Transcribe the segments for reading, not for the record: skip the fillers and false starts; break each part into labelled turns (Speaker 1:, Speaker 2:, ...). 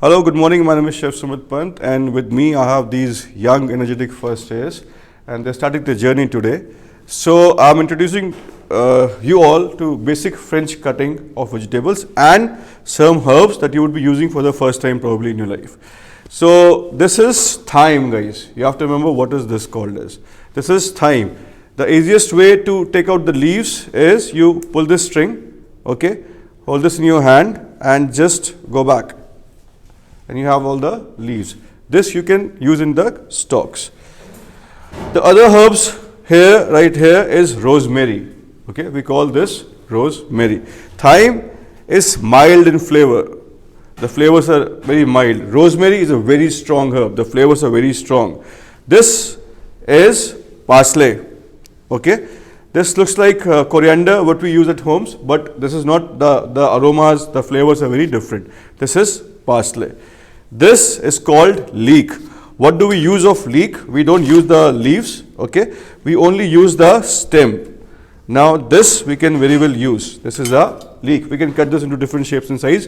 Speaker 1: Hello, good morning. My name is Chef Sumit Pant, and with me I have these young, energetic first years, and they're starting their journey today. So I'm introducing you all to basic French cutting of vegetables and some herbs that you would be using for the first time probably in your life. So this is thyme, guys. You have to remember what is this called as. This is thyme. The easiest way to take out the leaves is you pull this string, okay, hold this in your hand and just go back. And you have all the leaves. This you can use in the stalks. The other herbs here, right here, is rosemary. Okay, we call this rosemary. Thyme is mild in flavor. The flavors are very mild. Rosemary is a very strong herb. The flavors are very strong. This is parsley. Okay, this looks like coriander, what we use at homes, but this is not the aromas, the flavors are very different. This is parsley. This is called leek. What do we use of leek? We don't use the leaves, okay? We only use the stem. Now this we can very well use. This is a leek. We can cut this into different shapes and size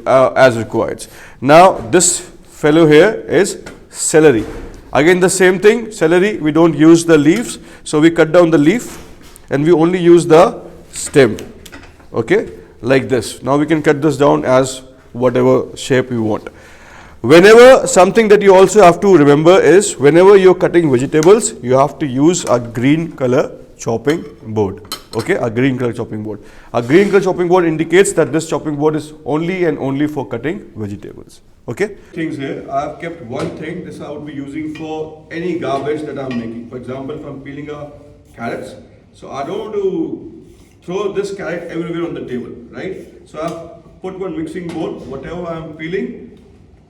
Speaker 1: as required. Now this fellow here is celery. Again the same thing, celery we don't use the leaves. So we cut down the leaf and we only use the stem, okay? Like this. Now we can cut this down as whatever shape we want. Whenever something that you also have to remember is whenever you're cutting vegetables, you have to use a green color chopping board. Okay, a green color chopping board. A green color chopping board indicates that this chopping board is only and only for cutting vegetables. Okay. Things here, I have kept one thing. This I would be using for any garbage that I'm making. For example, if I'm peeling carrots, so I don't want to throw this carrot everywhere on the table, right? So I've put one mixing board. Whatever I'm peeling,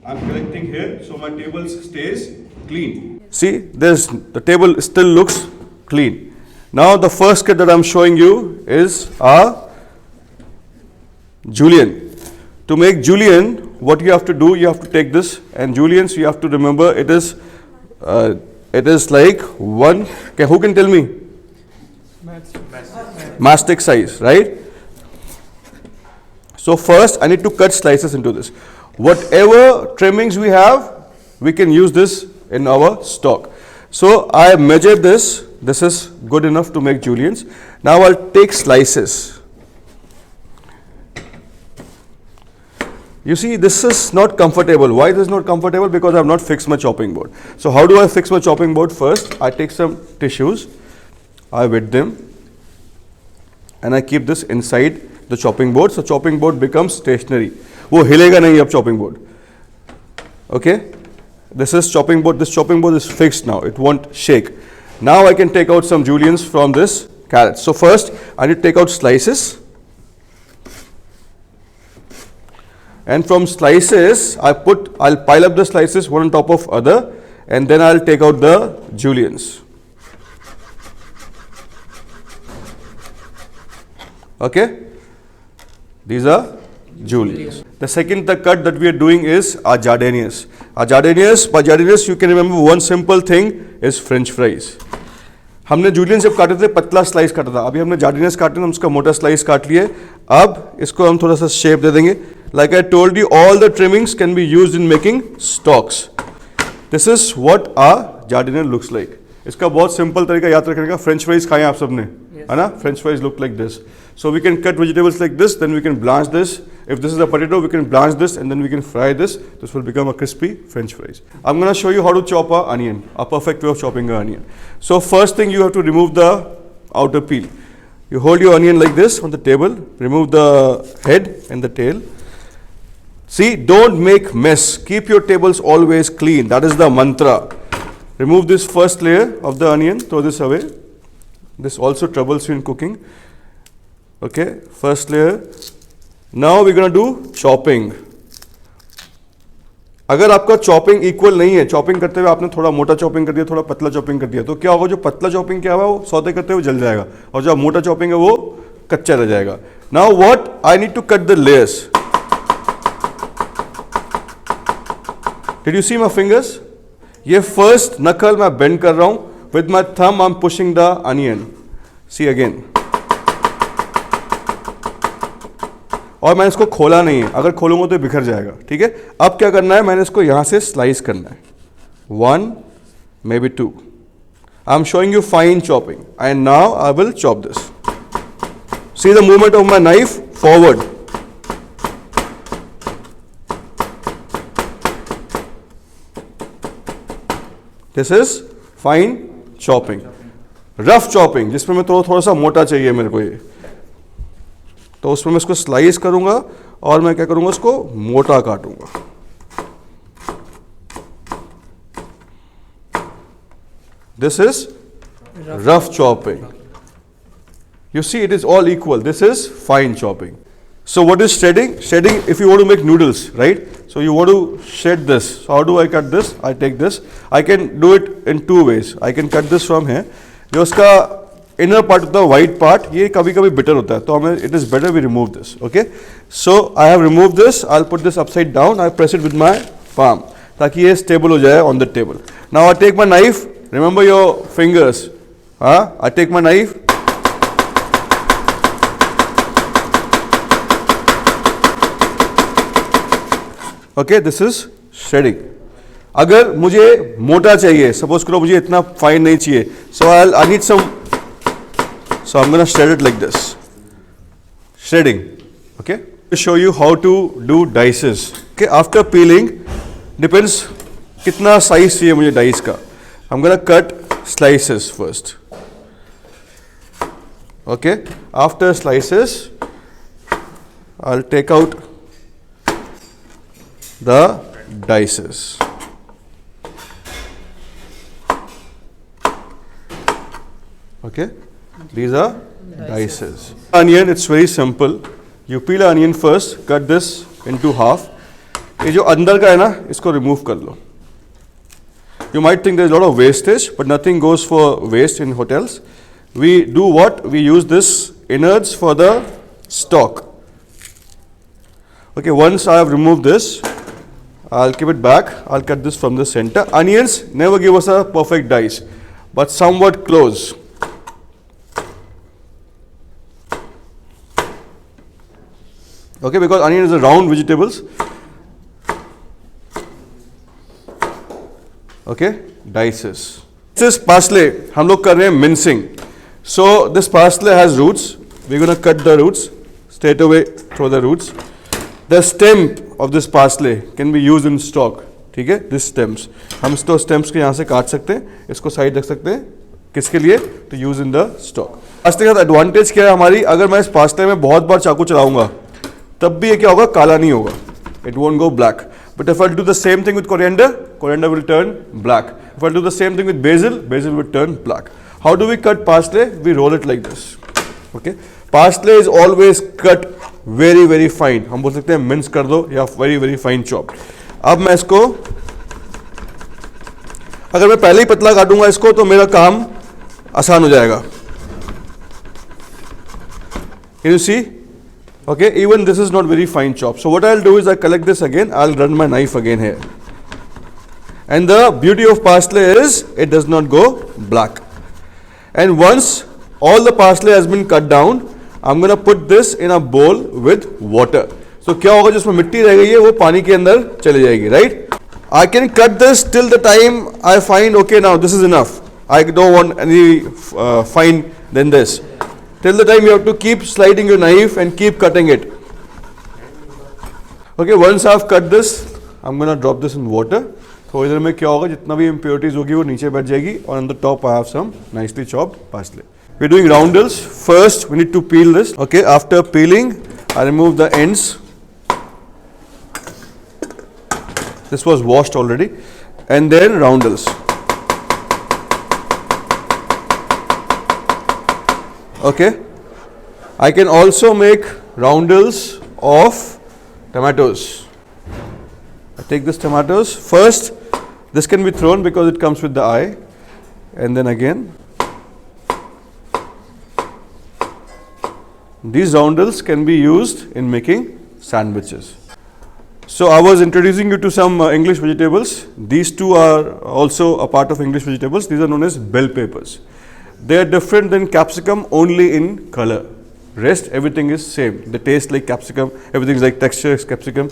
Speaker 1: I'm collecting here, so my table stays clean. See, the table still looks clean. Now the first cut that I'm showing you is a julienne. To make julienne, what you have to do, you have to take this, and juliennes you have to remember it is like one. Okay, who can tell me? Mastic size, right? So first I need to cut slices into this. Whatever trimmings we have, we can use this in our stock. So I measured this. This is good enough to make juliennes. Now I'll take slices. You see, this is not comfortable. Why this is not comfortable? Because I have not fixed my chopping board. So how do I fix my chopping board? First, I take some tissues, I wet them, and I keep this inside the chopping board. So chopping board becomes stationary. वो हिलेगा नहीं अब chopping board. Okay, this is chopping board. This chopping board is fixed now. It won't shake. Now I can take out some juliennes from this carrot. So first I need to take out slices, and from slices I'll pile up the slices one on top of other, and then I'll take out the juliennes. Okay, these are juliennes. The second cut that we are doing is our jardiniers. By jardiniers you can remember one simple thing is French fries. हमने Julian जब काटे थे पतला slice काटा था, अभी हमने जार्डिनियर्स काटे हम उसका मोटा स्लाइस काट लिए. अब इसको हम थोड़ा सा शेप दे देंगे. Like I told you, all the trimmings can be used in making stalks. This is what our jardiniere looks like. इसका बहुत सिंपल तरीका याद रखने का. फ्रेंच फ्राइज खाए आप सबने, है ना? French fries look like this. So we can cut vegetables like this, then we can blanch this. If this is a potato, we can blanch this and then we can fry this. This will become a crispy French fries. I'm going to show you how to chop an onion, a perfect way of chopping an onion. So first thing, you have to remove the outer peel. You hold your onion like this on the table, remove the head and the tail. See, don't make mess. Keep your tables always clean. That is the mantra. Remove this first layer of the onion, throw this away. This also troubles you in cooking. Okay, first layer. Now we're going to do chopping. अगर आपका chopping equal नहीं है, chopping करते हुए आपने थोड़ा मोटा chopping कर दिया, थोड़ा पतला चॉपिंग कर दिया, तो क्या होगा? जो पतला चॉपिंग क्या हुआ वो सौते करते हुए जल जाएगा, और जो मोटा चॉपिंग है वो कच्चा रह जाएगा. Now what I need to cut the layers. Did you see my fingers? ये फर्स्ट नकल मैं बेंड कर रहा हूं. With my thumb I am pushing the onion. See again. और मैंने इसको खोला नहीं है, अगर खोलूंगा तो बिखर जाएगा, ठीक है। अब क्या करना है, मैंने इसको यहाँ से स्लाइस करना है, 1 maybe 2. I'm showing you fine chopping, and now I will chop this. See the movement of my knife forward. This is fine chopping. Rough chopping, जिसमें मैं थोड़ा सा मोटा चाहिए मेरे को ये, तो उसमें मैं इसको स्लाइस करूंगा और मैं क्या करूंगा, इसको मोटा काटूंगा। This is rough chopping. You see, it is all equal. This is fine chopping. So what is shredding? Shredding, if you want to make noodles, right? So you want to shred this. So how do I cut this? I take this. I can do it in 2 ways. I can cut this from here. जो उसका inner part होता है, white part, ये कभी-कभी bitter होता है, तो हमें it is better we remove this. Okay? So I have removed this. I'll put this upside down. I press it with my palm, ताकि ये stable हो जाए on the table. Now I take my knife. Remember your fingers. I take my knife. Okay, this is shredding. अगर मुझे मोटा चाहिए, suppose करो मुझे इतना fine नहीं चाहिए, so I need some. So I'm gonna shred it like this. Shredding. Okay. To show you how to do dices. Okay. After peeling, depends कितना size चाहिए मुझे dice का. I'm gonna cut slices first. Okay, after slices, I'll take out the dices. Okay, these are dices. Onion, it's very simple. You peel an onion first, cut this into half. ये जो अंदर का है ना, इसको remove कर लो. You might think there's a lot of wastage, but nothing goes for waste in hotels. We do what? We use this innards for the stock. Okay, once I have removed this, I'll keep it back. I'll cut this from the center. Onions never give us a perfect dice, but somewhat close. Okay, because onion is a round vegetables. Okay, dices. This is parsley. हम लोग कर रहे हैं mincing. So this parsley has roots. We're going to cut the roots straight away. Throw the roots. The stem of this parsley can be used in stock. ठीक है, this stems. हम इसको stems के यहाँ से काट सकते हैं, इसको साइड रख सकते हैं. किसके लिए? To use in the stock. parsley का advantage क्या है हमारी? अगर मैं इस parsley में बहुत बार चाकू चलाऊंगा, तब भी ये क्या होगा? काला नहीं होगा. It won't go black. But if I do the same thing with coriander, coriander will turn black. If I do the same thing with basil, basil will turn black. How do we cut parsley? We roll it like this. Okay. Parsley is always cut very very fine. हम बोल सकते हैं mince कर दो या very very fine chop. अब मैं इसको, अगर मैं पहले ही पतला काटूंगा इसको, तो मेरा काम आसान हो जाएगा. Can you see? Okay, even this is not very fine chop. So what I'll do is I collect this again. I'll run my knife again here. And the beauty of parsley is it does not go black. And once all the parsley has been cut down, I'm going to put this in a bowl with water. So क्या होगा, जिसमें मिट्टी रह गई है वो पानी के अंदर चली जाएगी, right? I can cut this till the time I find okay now this is enough. I don't want any fine than this. Till the time you have to keep sliding your knife and keep cutting it. Okay, once I've cut this, I'm gonna drop this in water. थोड़ी देर में क्या होगा, जितना भी impurities होगी वो नीचे बैठ जाएगी, और on the top I have some nicely chopped parsley. We're doing roundels. First, we need to peel this. Okay, after peeling, I remove the ends. This was washed already, and then roundels. Okay, I can also make roundels of tomatoes. I take this tomatoes first. This can be thrown because it comes with the eye, and then again these roundels can be used in making sandwiches. So I was introducing you to some English vegetables. These two are also a part of English vegetables. These are known as bell peppers. They are different than capsicum only in color. Rest everything is same. They taste like capsicum, everything is like texture is capsicum.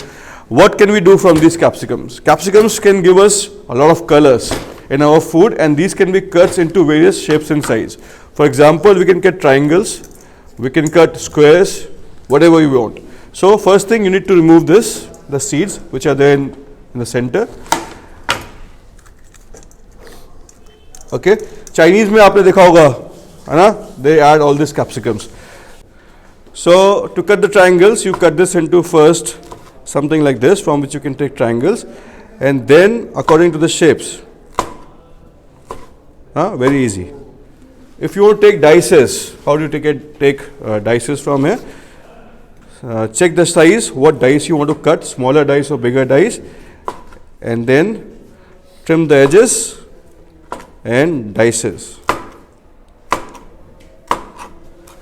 Speaker 1: What can we do from these capsicums? Capsicums can give us a lot of colors in our food, and these can be cut into various shapes and size. For example, we can cut triangles, we can cut squares, whatever you want. So first thing, you need to remove this, the seeds which are there in the center. Okay, Chinese में आपने देखा होगा, है ना? They add all these capsicums. So to cut the triangles, you cut this into first something like this, from which you can take triangles, and then according to the shapes. Very easy. If you want to take dices, how do you take dices from here? Check the size, what dice you want to cut, smaller dice or bigger dice, and then trim the edges and dices.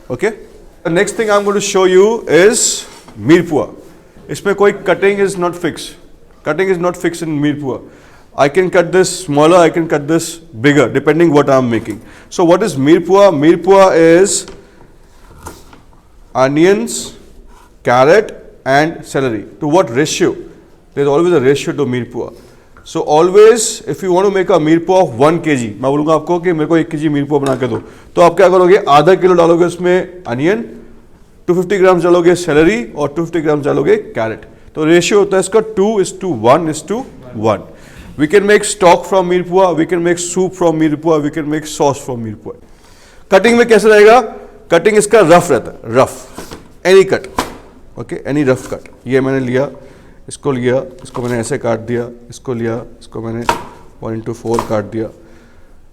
Speaker 1: Okay. The next thing I'm going to show you is mirepoix. इसमें कोई cutting is not fixed. Cutting is not fixed in mirepoix. I can cut this smaller, I can cut this bigger, depending what I'm making. So what is mirepoix? Mirepoix is onions, carrot and celery. To what ratio? There is always a ratio to mirepoix. So always, if you want to make a mirepoix of 1 kg, मैं बोलूँगा आपको कि मेरे को 1 kg मिrepoix बना के दो, तो आप क्या करोगे? आधा किलो डालोगे उसमें अनियन, 250 ग्राम डालोगे सेलरी और 250 ग्राम डालोगे कैरेट. तो रेशियो होता है इसका 2:1:1. We can make stock from mirepoix, we can make soup from mirepoix, we can make sauce from mirepoix. Cutting में कैसे रहेगा? कटिंग इसका रफ रहता है, rough, any cut, okay, any rough cut. ये मैंने लिया, इसको लिया, इसको मैंने ऐसे काट दिया, इसको लिया, इसको मैंने 1:4 काट दिया.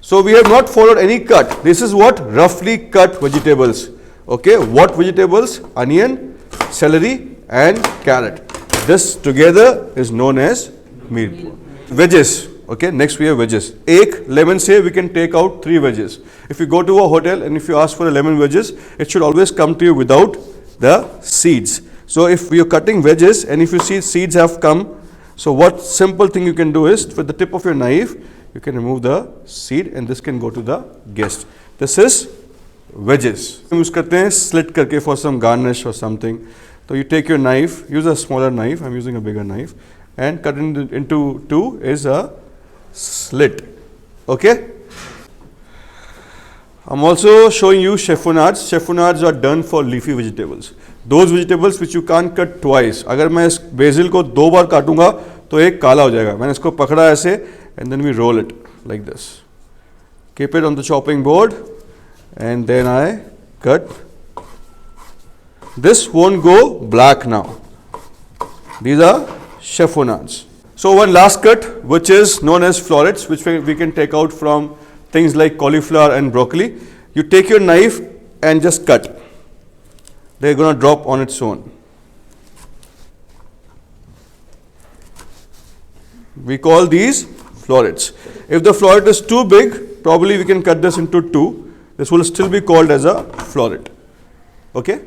Speaker 1: So we have not followed any cut. This is what roughly cut vegetables. Okay, what vegetables? Onion, celery and carrot. This together is known as mirepoix. Wedges. Okay, next we have wedges. एक lemon से we can take out 3 wedges. If you go to a hotel and if you ask for a lemon wedges, it should always come to you without the seeds. So if you're cutting wedges and if you see seeds have come, so what simple thing you can do is with the tip of your knife, you can remove the seed and this can go to the guest. This is wedges. हम use करते हैं slit करके for some garnish or something. So you take your knife, use a smaller knife, I'm using a bigger knife, and cut it into 2 is a slit. Okay. I'm also showing you chiffonades. Chiffonades are done for leafy vegetables. Those vegetables which you can't cut twice. अगर मैं इस basil को 2 बार काटूंगा तो एक काला हो जाएगा. मैंने इसको पकड़ा ऐसे and then we roll it like this. Keep it on the chopping board and then I cut. This won't go black now. These are chiffonades. So one last cut which is known as florets, which we can take out from things like cauliflower and broccoli. You take your knife and just cut. They're going to drop on its own. We call these florets. If the floret is too big, probably we can cut this into 2. This will still be called as a floret. Okay.